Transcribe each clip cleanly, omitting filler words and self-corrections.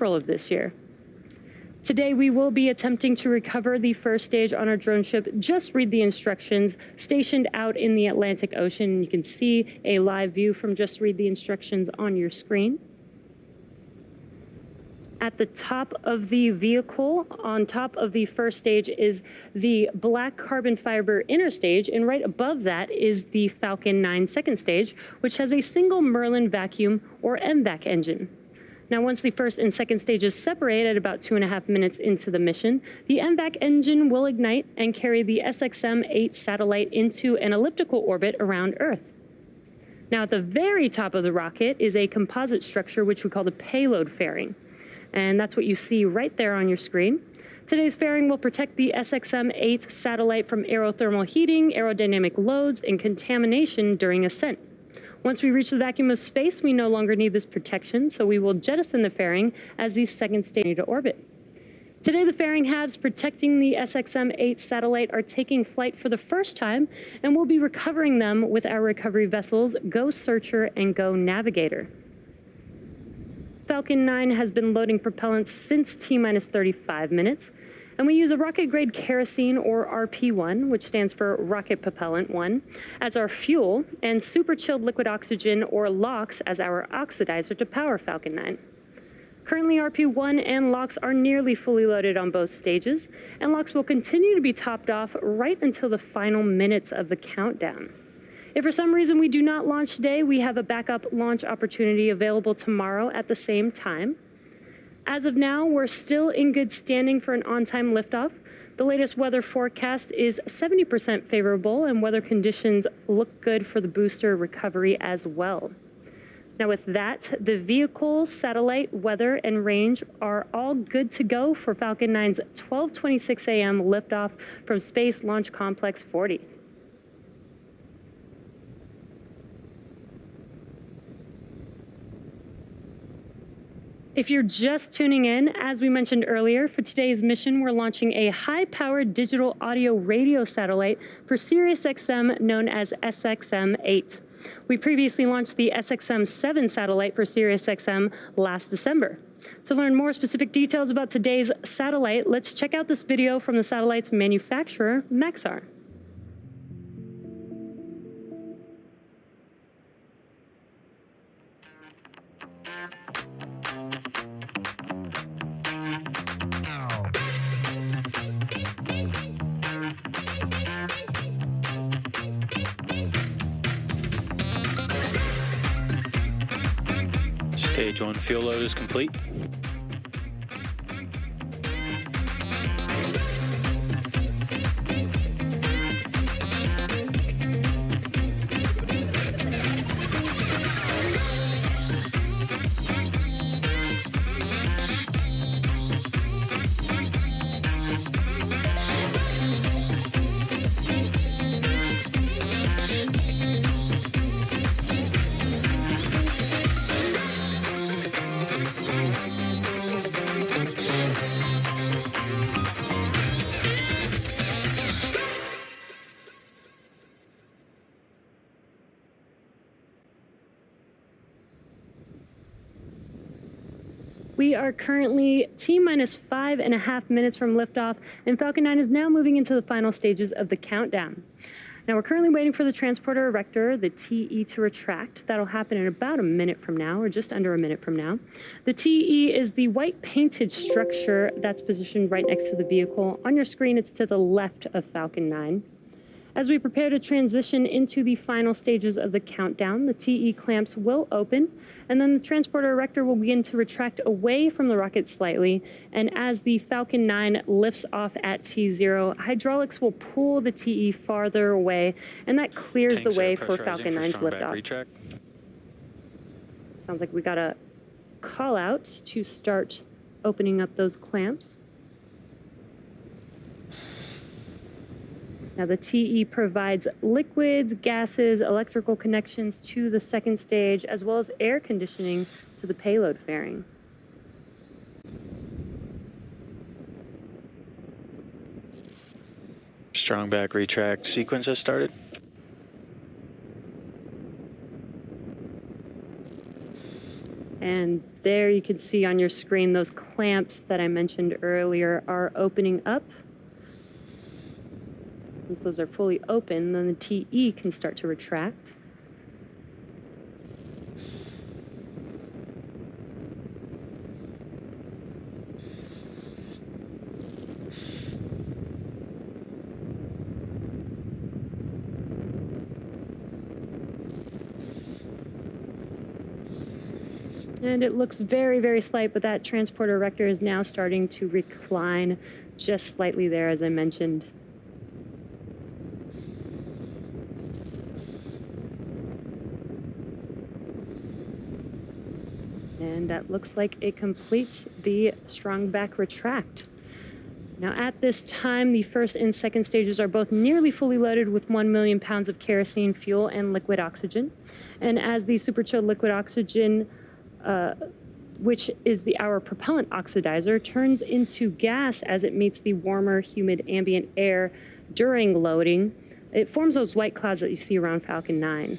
April of this year. Today, we will be attempting to recover the first stage on our drone ship. Just read the instructions, stationed out in the Atlantic Ocean. You can see a live view from Just Read the Instructions on your screen. At the top of the vehicle, on top of the first stage, is the black carbon fiber inner stage, and right above that is the Falcon 9 second stage, which has a single Merlin vacuum or MVAC engine. Now, once the first and second stages separate at about 2.5 minutes into the mission, the MVAC engine will ignite and carry the SXM-8 satellite into an elliptical orbit around Earth. Now, at the very top of the rocket is a composite structure, which we call the payload fairing. And that's what you see right there on your screen. Today's fairing will protect the SXM-8 satellite from aerothermal heating, aerodynamic loads, and contamination during ascent. Once we reach the vacuum of space, we no longer need this protection, so we will jettison the fairing as the second stage into orbit. Today, the fairing halves protecting the SXM-8 satellite are taking flight for the first time, and we'll be recovering them with our recovery vessels, Go Searcher and Go Navigator. Falcon 9 has been loading propellants since T-minus 35 minutes, and we use a rocket-grade kerosene, or RP1, which stands for Rocket Propellant 1, as our fuel, and super-chilled liquid oxygen, or LOX, as our oxidizer to power Falcon 9. Currently, RP1 and LOX are nearly fully loaded on both stages, and LOX will continue to be topped off right until the final minutes of the countdown. If for some reason we do not launch today, we have a backup launch opportunity available tomorrow at the same time. As of now, we're still in good standing for an on-time liftoff. The latest weather forecast is 70% favorable, and weather conditions look good for the booster recovery as well. Now with that, the vehicle, satellite, weather, and range are all good to go for Falcon 9's 12:26 a.m. liftoff from Space Launch Complex 40. If you're just tuning in, as we mentioned earlier, for today's mission, we're launching a high-powered digital audio radio satellite for SiriusXM known as SXM-8. We previously launched the SXM-7 satellite for SiriusXM last December. To learn more specific details about today's satellite, let's check out this video from the satellite's manufacturer, Maxar. Stage 1 fuel load is complete. We are currently T-minus 5.5 minutes from liftoff, and Falcon 9 is now moving into the final stages of the countdown. Now, we're currently waiting for the transporter erector, the TE, to retract. That'll happen in about a minute from now, or just under a minute from now. The TE is the white painted structure that's positioned right next to the vehicle. On your screen, it's to the left of Falcon 9. As we prepare to transition into the final stages of the countdown, the TE clamps will open, and then the transporter erector will begin to retract away from the rocket slightly. And as the Falcon 9 lifts off at T0, hydraulics will pull the TE farther away, and that clears the way for Falcon 9's liftoff. Sounds like we got a call out to start opening up those clamps. Now, the TE provides liquids, gases, electrical connections to the second stage, as well as air conditioning to the payload fairing. Strong back retract sequence has started. And there you can see on your screen those clamps that I mentioned earlier are opening up. Once those are fully open, then the TE can start to retract. And it looks very, very slight, but that transporter erector is now starting to recline just slightly there, as I mentioned. And that looks like it completes the strong back retract. Now at this time, the first and second stages are both nearly fully loaded with 1 million pounds of kerosene fuel and liquid oxygen. And as the super chilled liquid oxygen, which is our propellant oxidizer, turns into gas as it meets the warmer, humid ambient air during loading, it forms those white clouds that you see around Falcon 9.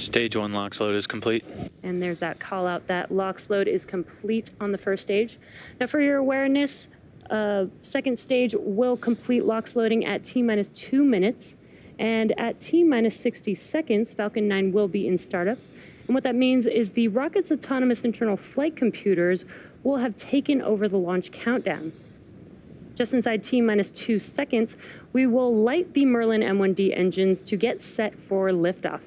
Stage 1 LOX load is complete. And there's that call out that LOX load is complete on the first stage. Now for your awareness, second stage will complete LOX loading at T-minus 2 minutes. And at T-minus 60 seconds, Falcon 9 will be in startup. And what that means is the rocket's autonomous internal flight computers will have taken over the launch countdown. Just inside T-minus 2 seconds, we will light the Merlin M1D engines to get set for liftoff.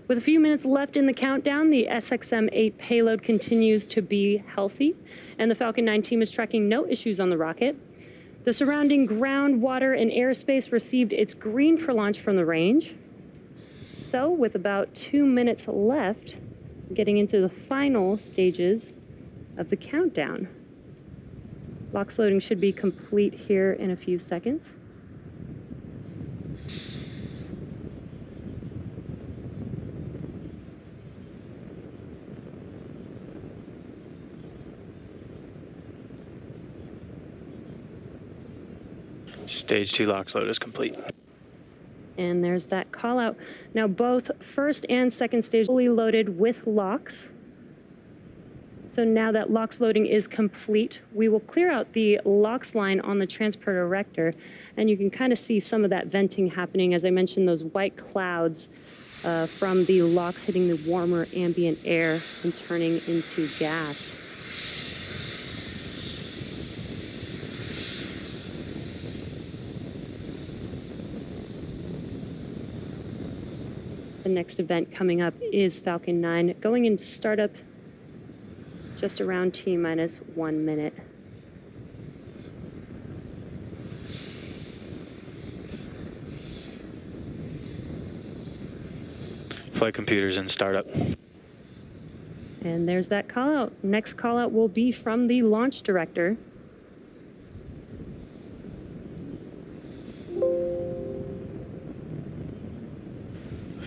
With a few minutes left in the countdown, the SXM-8 payload continues to be healthy, and the Falcon 9 team is tracking no issues on the rocket. The surrounding ground, water, and airspace received its green for launch from the range. So with about 2 minutes left, getting into the final stages of the countdown. LOX loading should be complete here in a few seconds. Stage 2 LOX load is complete. And there's that call out. Now both first and second stage fully loaded with LOX. So now that LOX loading is complete, we will clear out the LOX line on the transporter erector, and you can kind of see some of that venting happening. As I mentioned, those white clouds from the LOX hitting the warmer ambient air and turning into gas. The next event coming up is Falcon 9, going into startup just around T-minus 1 minute. Flight computers in startup. And there's that call out. Next call out will be from the launch director.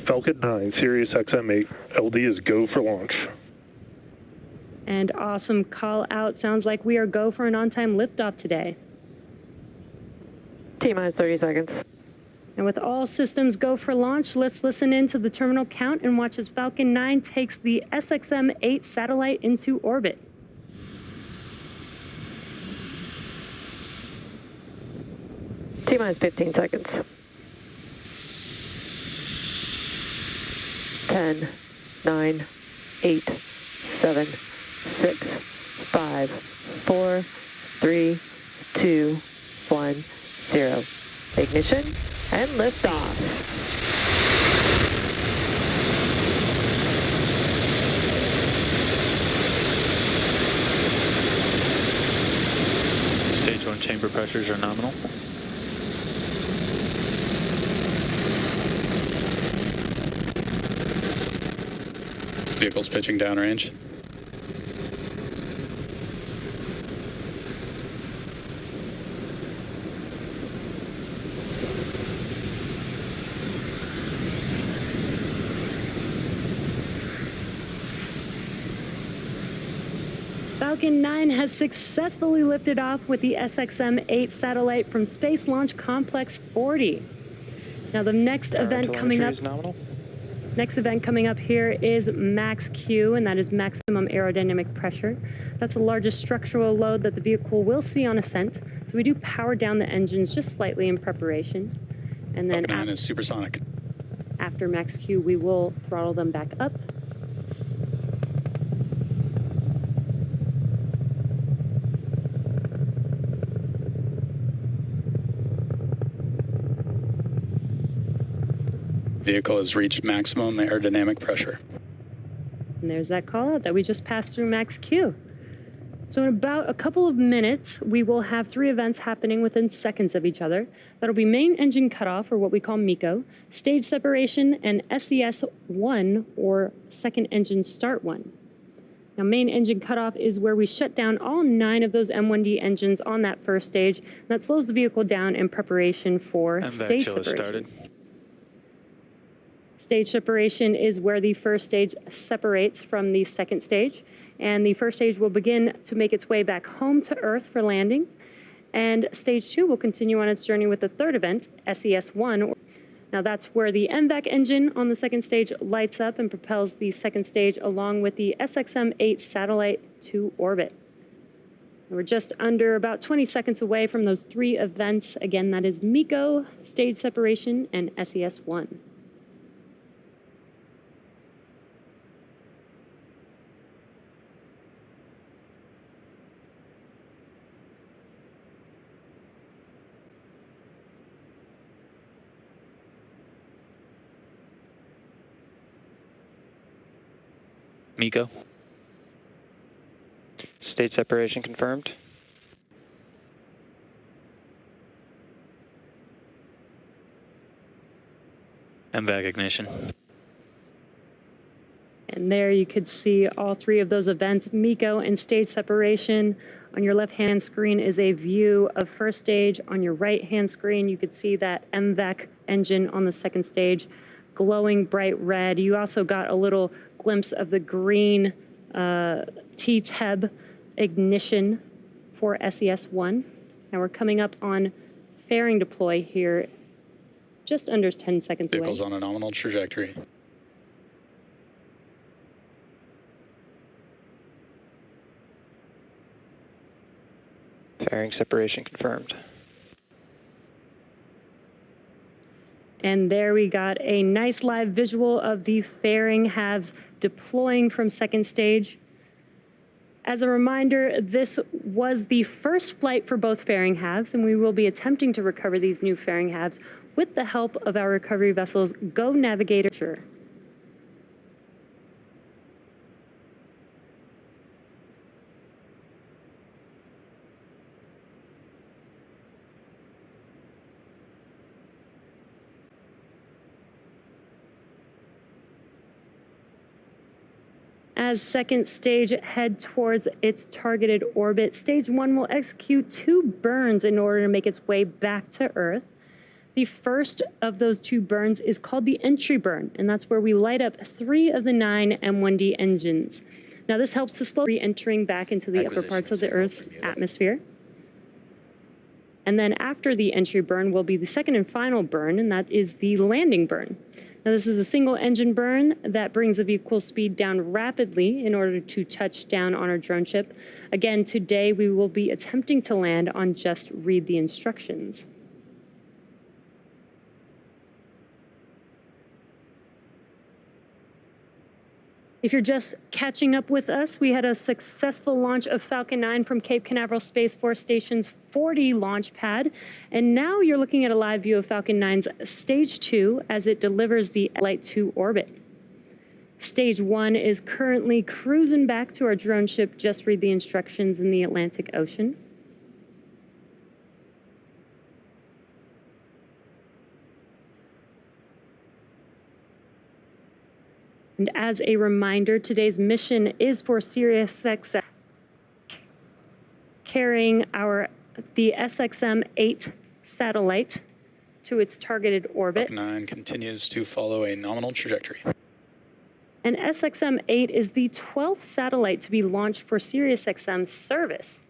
Falcon 9, SiriusXM-8, LD is go for launch. And awesome call out. Sounds like we are go for an on-time liftoff today. T-minus 30 seconds. And with all systems go for launch, let's listen in to the terminal count and watch as Falcon 9 takes the SXM-8 satellite into orbit. T-minus 15 seconds. 10, 9, 8, 7, 6, 5, 4, 3, 2, 1, 0. Ignition and liftoff. Stage 1 chamber pressures are nominal. Vehicles pitching downrange. Falcon 9 has successfully lifted off with the SXM-8 satellite from Space Launch Complex 40. Now the next event coming up... Nominal. Next event coming up here is max Q, and that is maximum aerodynamic pressure. That's the largest structural load that the vehicle will see on ascent. So we do power down the engines just slightly in preparation. And then Falcon 9 is supersonic. after max Q, we will throttle them back up. Vehicle has reached maximum aerodynamic pressure. And there's that call out that we just passed through max Q. So in about a couple of minutes, we will have 3 events happening within seconds of each other. That'll be main engine cutoff, or what we call MECO, stage separation, and SES-1, or second engine start 1. Now, main engine cutoff is where we shut down all 9 of those M1D engines on that first stage. And that slows the vehicle down in preparation for stage separation. Stage separation is where the first stage separates from the second stage, and the first stage will begin to make its way back home to Earth for landing, and stage 2 will continue on its journey with the third event, SES-1. Now that's where the MVAC engine on the second stage lights up and propels the second stage along with the SXM-8 satellite to orbit. And we're just under about 20 seconds away from those 3 events. Again, that is MECO, stage separation, and SES-1. MECO. Stage separation confirmed. MVAC ignition. And there you could see all 3 of those events, MECO and stage separation. On your left-hand screen is a view of first stage. On your right-hand screen, you could see that MVAC engine on the second stage, glowing bright red. You also got a little glimpse of the green T-TEB ignition for SES-1. Now we're coming up on fairing deploy here, just under 10 seconds away. Vehicle's on a nominal trajectory. Fairing separation confirmed. And there we got a nice live visual of the fairing halves deploying from second stage. As a reminder, this was the first flight for both fairing halves, and we will be attempting to recover these new fairing halves with the help of our recovery vessel's Go Navigator. As second stage head towards its targeted orbit, stage 1 will execute 2 burns in order to make its way back to Earth. The first of those 2 burns is called the entry burn, and that's where we light up 3 of the 9 M1D engines. Now this helps to slow re-entering back into the upper parts of the Earth's atmosphere. And then after the entry burn will be the second and final burn, and that is the landing burn. Now this is a single engine burn that brings the vehicle speed down rapidly in order to touch down on our drone ship. Again, today we will be attempting to land on just read the instructions. If you're just catching up with us, we had a successful launch of Falcon 9 from Cape Canaveral Space Force Station's 40 launch pad. And now you're looking at a live view of Falcon 9's Stage 2 as it delivers the satellite to orbit. Stage 1 is currently cruising back to our drone ship, Just Read the Instructions, in the Atlantic Ocean. And as a reminder, today's mission is for SiriusXM, carrying the SXM-8 satellite to its targeted orbit. Falcon 9 continues to follow a nominal trajectory. And SXM-8 is the 12th satellite to be launched for SiriusXM service.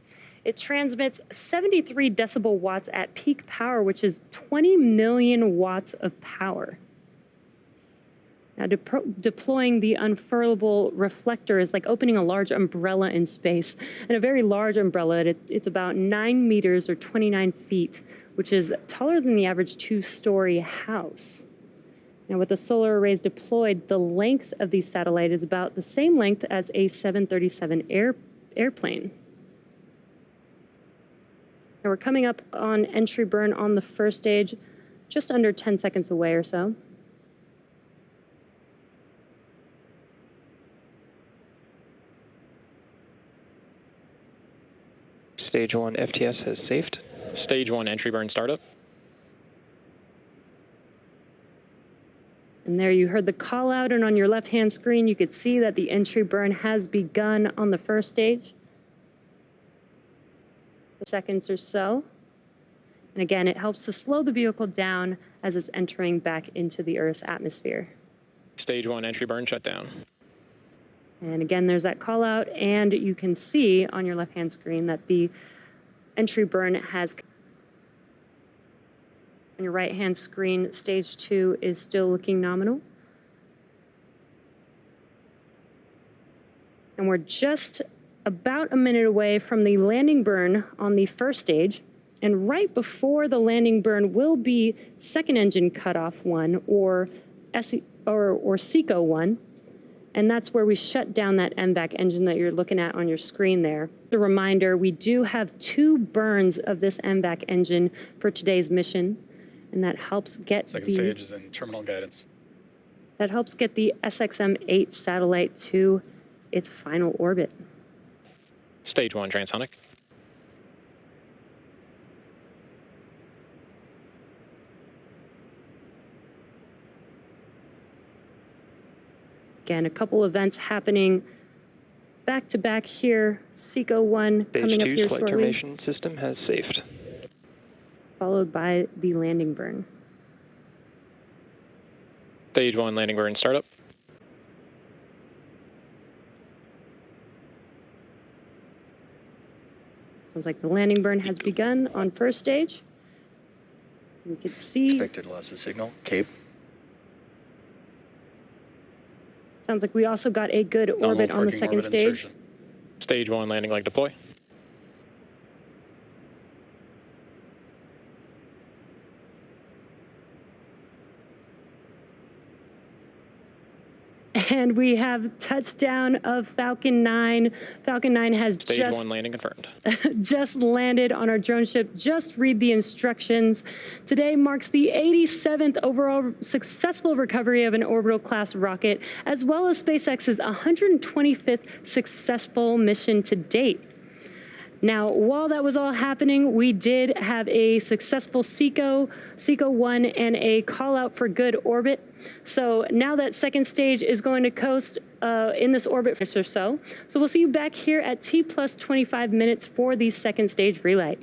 It transmits 73 decibel watts at peak power, which is 20 million watts of power. Now, deploying the unfurlable reflector is like opening a large umbrella in space. And a very large umbrella, it's about 9 meters or 29 feet, which is taller than the average 2-story house. Now, with the solar arrays deployed, the length of the satellite is about the same length as a 737 airplane. Now, we're coming up on entry burn on the first stage, just under 10 seconds away or so. Stage 1 FTS has safed. Stage 1 entry burn startup. And there you heard the call out, and on your left-hand screen, you could see that the entry burn has begun on the first stage. Seconds or so. And again, it helps to slow the vehicle down as it's entering back into the Earth's atmosphere. Stage 1 entry burn shutdown. And again, there's that call out, and you can see on your left-hand screen that the entry burn has. On your right-hand screen, stage 2 is still looking nominal. And we're just about a minute away from the landing burn on the first stage. And right before the landing burn will be second engine cutoff 1 or SECO 1. And that's where we shut down that MVAC engine that you're looking at on your screen there. The reminder, we do have 2 burns of this MVAC engine for today's mission, and that helps get Second stage is in terminal guidance. That helps get the SXM-8 satellite to its final orbit. Stage 1 transonic. Again, a couple events happening back to back here. SECO 1 coming up here Stage 2 flight shortly, termination system has safed. followed by the landing burn. Stage 1 landing burn startup. Sounds like the landing burn has begun on first stage. We could see. Expected loss of signal. Cape. Sounds like we also got a good orbit on the second stage. Stage 1 landing leg deploy. And we have touchdown of Falcon 9. Falcon 9 has Stage 1 landing confirmed. just landed on our drone ship. Just read the instructions. Today marks the 87th overall successful recovery of an orbital class rocket, as well as SpaceX's 125th successful mission to date. Now, while that was all happening, we did have a successful SECO 1, and a call out for good orbit. So now that second stage is going to coast in this orbit or so. So we'll see you back here at T plus 25 minutes for the second stage relay.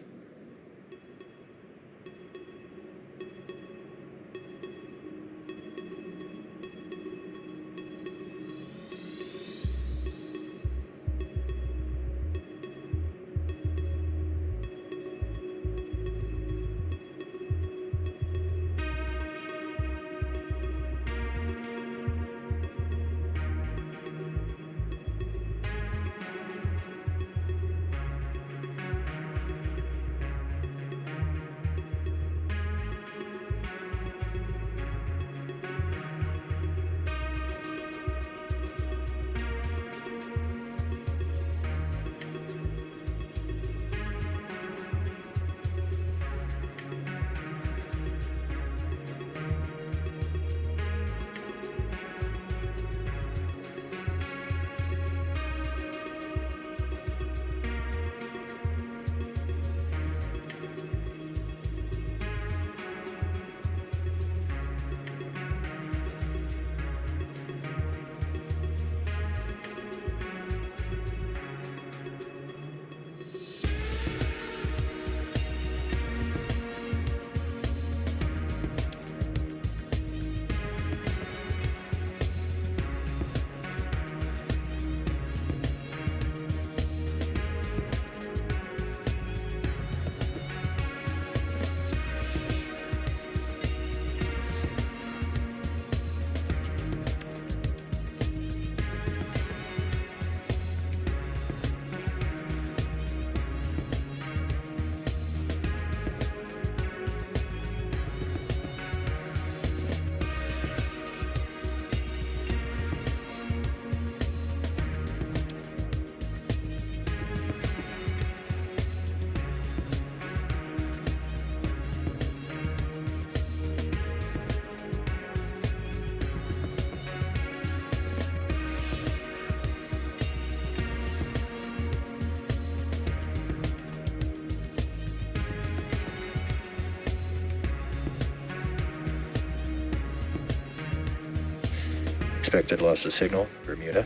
Expected loss of signal, Bermuda.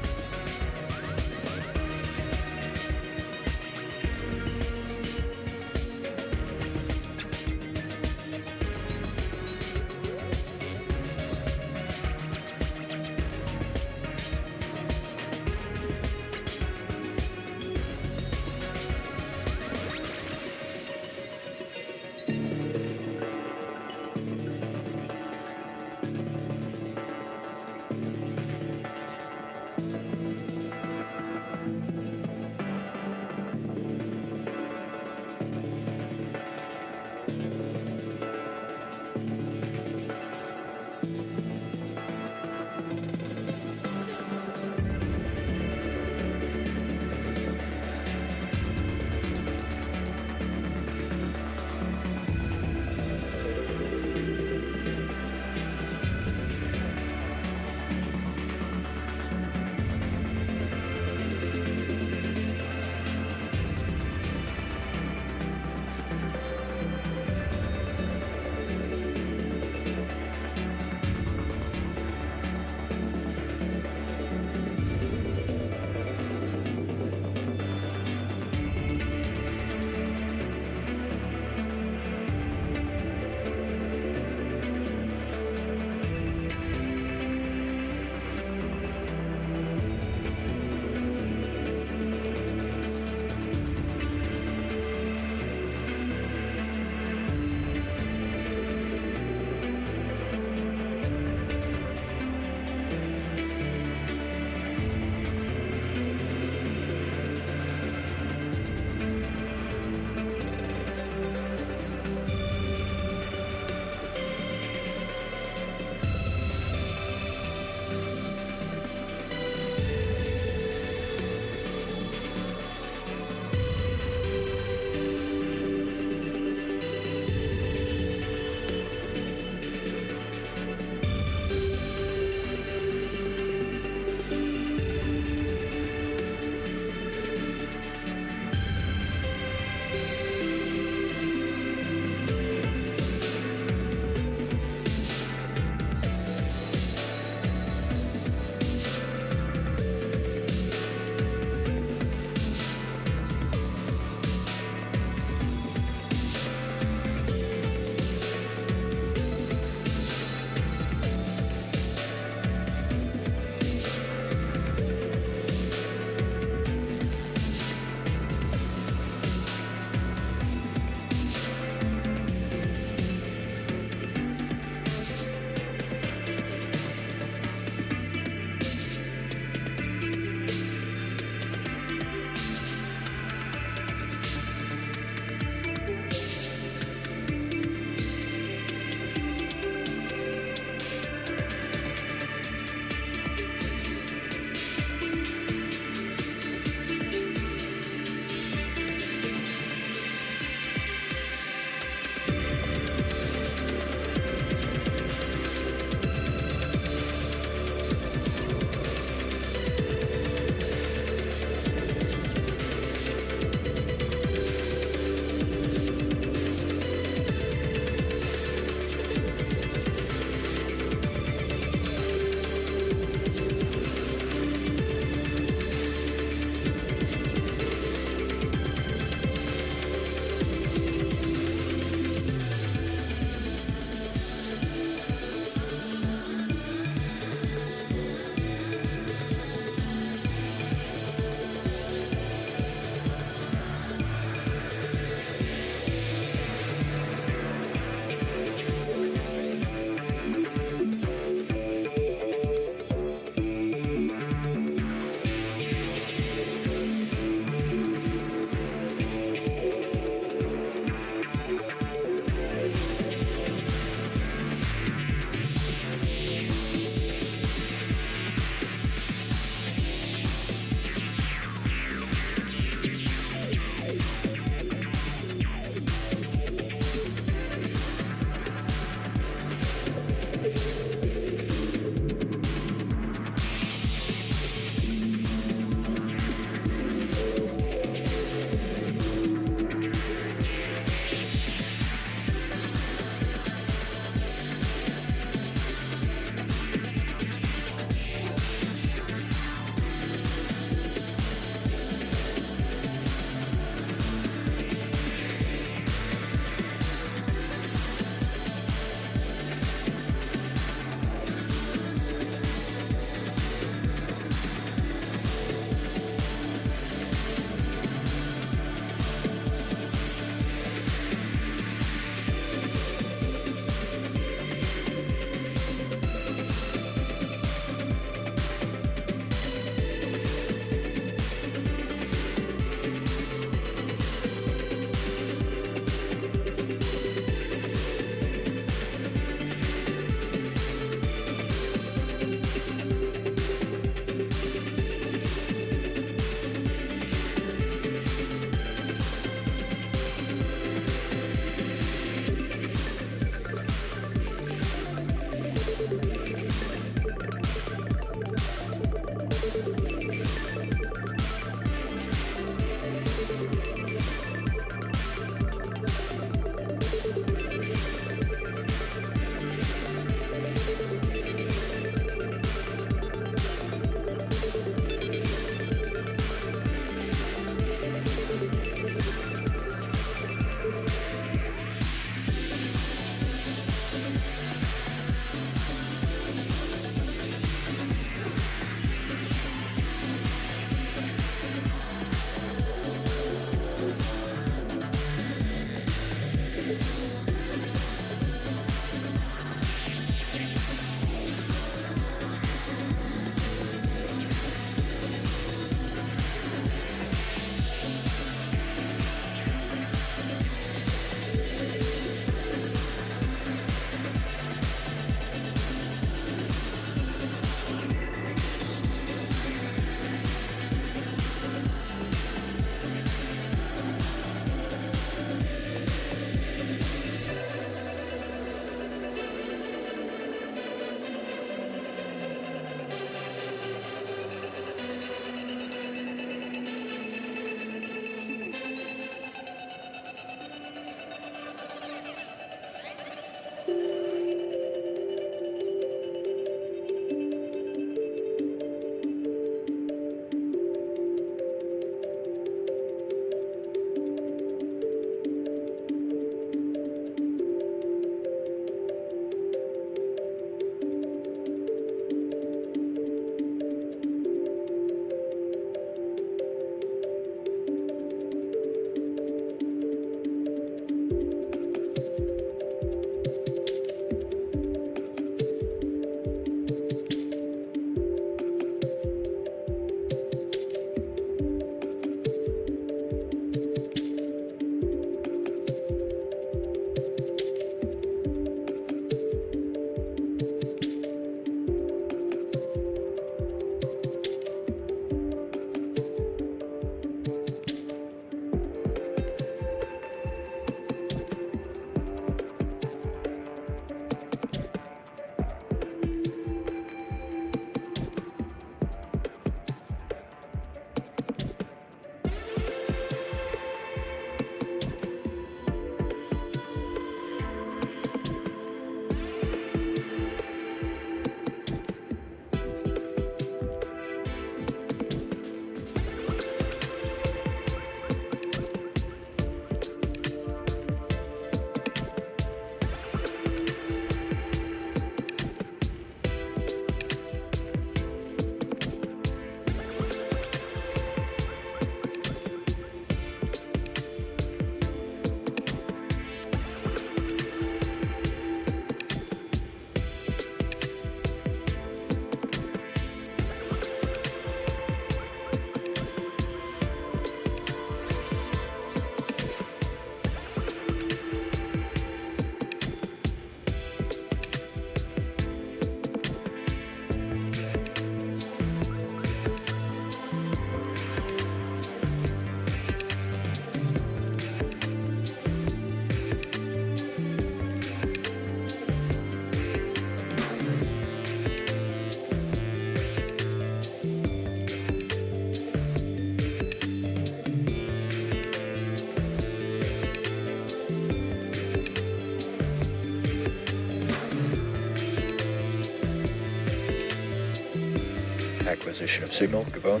Acquisition of signal, Gabon.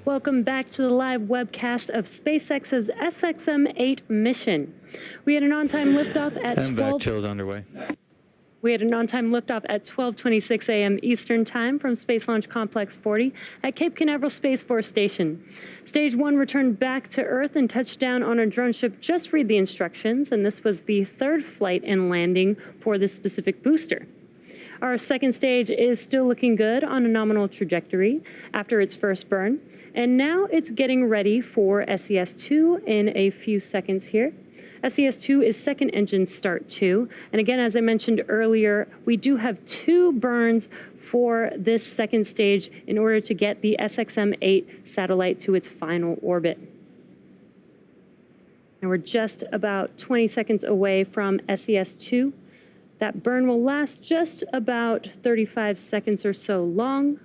Welcome back to the live webcast of SpaceX's SXM-8 mission. We had an on-time liftoff at 12. Chills underway. We had an on-time liftoff at 12:26 a.m. Eastern Time from Space Launch Complex 40 at Cape Canaveral Space Force Station. Stage 1 returned back to Earth and touched down on our drone ship Just Read the Instructions, and this was the third flight and landing for this specific booster. Our second stage is still looking good on a nominal trajectory after its first burn, and now it's getting ready for SES-2 in a few seconds here. SES-2 is second engine start 2, and again, as I mentioned earlier, we do have 2 burns for this second stage in order to get the SXM-8 satellite to its final orbit. And we're just about 20 seconds away from SES-2. That burn will last just about 35 seconds or so long,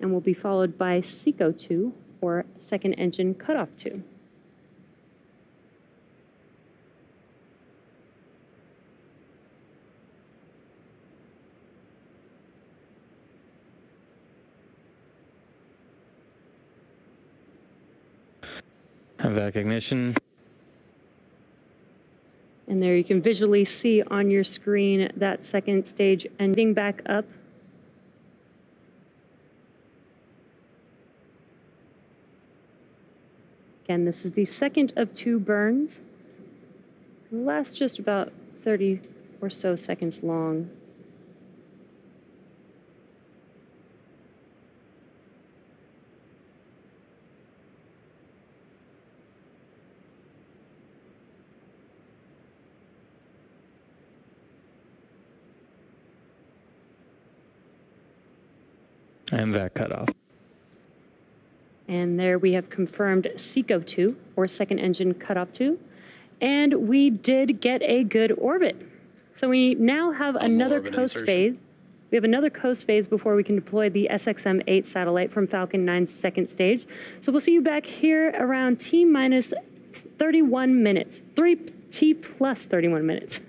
and will be followed by SECO-2, or second engine cutoff 2. Vac ignition. And there you can visually see on your screen that second stage ending back up. Again, this is the second of 2 burns. It will last just about 30 or so seconds long. And vac cutoff. And there we have confirmed SECO-2, or second engine cutoff 2. And we did get a good orbit. So we now have another coast phase. We have another coast phase before we can deploy the SXM-8 satellite from Falcon 9's second stage. So we'll see you back here around T-minus 31 minutes. T plus 31 minutes.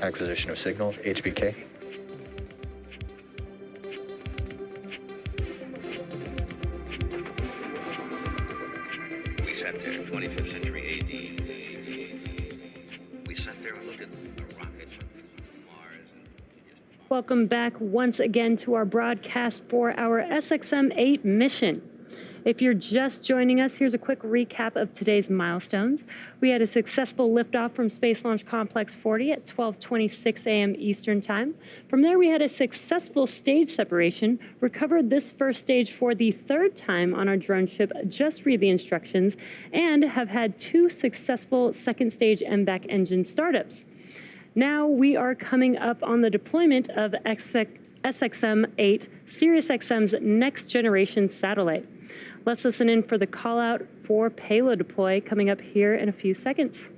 Acquisition of signal, HBK. We sat there in 25th century AD. We sat there and looked at the rockets from Mars. Welcome back once again to our broadcast for our SXM-8 mission. If you're just joining us, here's a quick recap of today's milestones. We had a successful liftoff from Space Launch Complex 40 at 12:26 a.m. Eastern Time. From there, we had a successful stage separation, recovered this first stage for the third time on our drone ship, just read the instructions, and have had 2 successful second stage MVAC engine startups. Now we are coming up on the deployment of SXM-8, SiriusXM's next generation satellite. Let's listen in for the call out for payload deploy coming up here in a few seconds.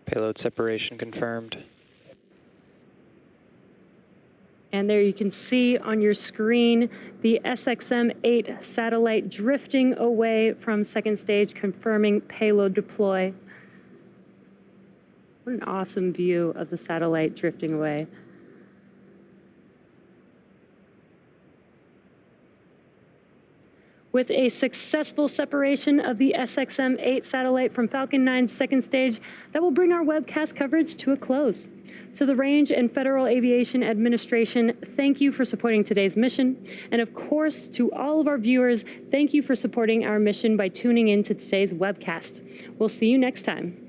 Payload separation confirmed. And there you can see on your screen the SXM-8 satellite drifting away from second stage, confirming payload deploy. What an awesome view of the satellite drifting away. With a successful separation of the SXM-8 satellite from Falcon 9's second stage, that will bring our webcast coverage to a close. To the Range and Federal Aviation Administration, thank you for supporting today's mission. And of course, to all of our viewers, thank you for supporting our mission by tuning in to today's webcast. We'll see you next time.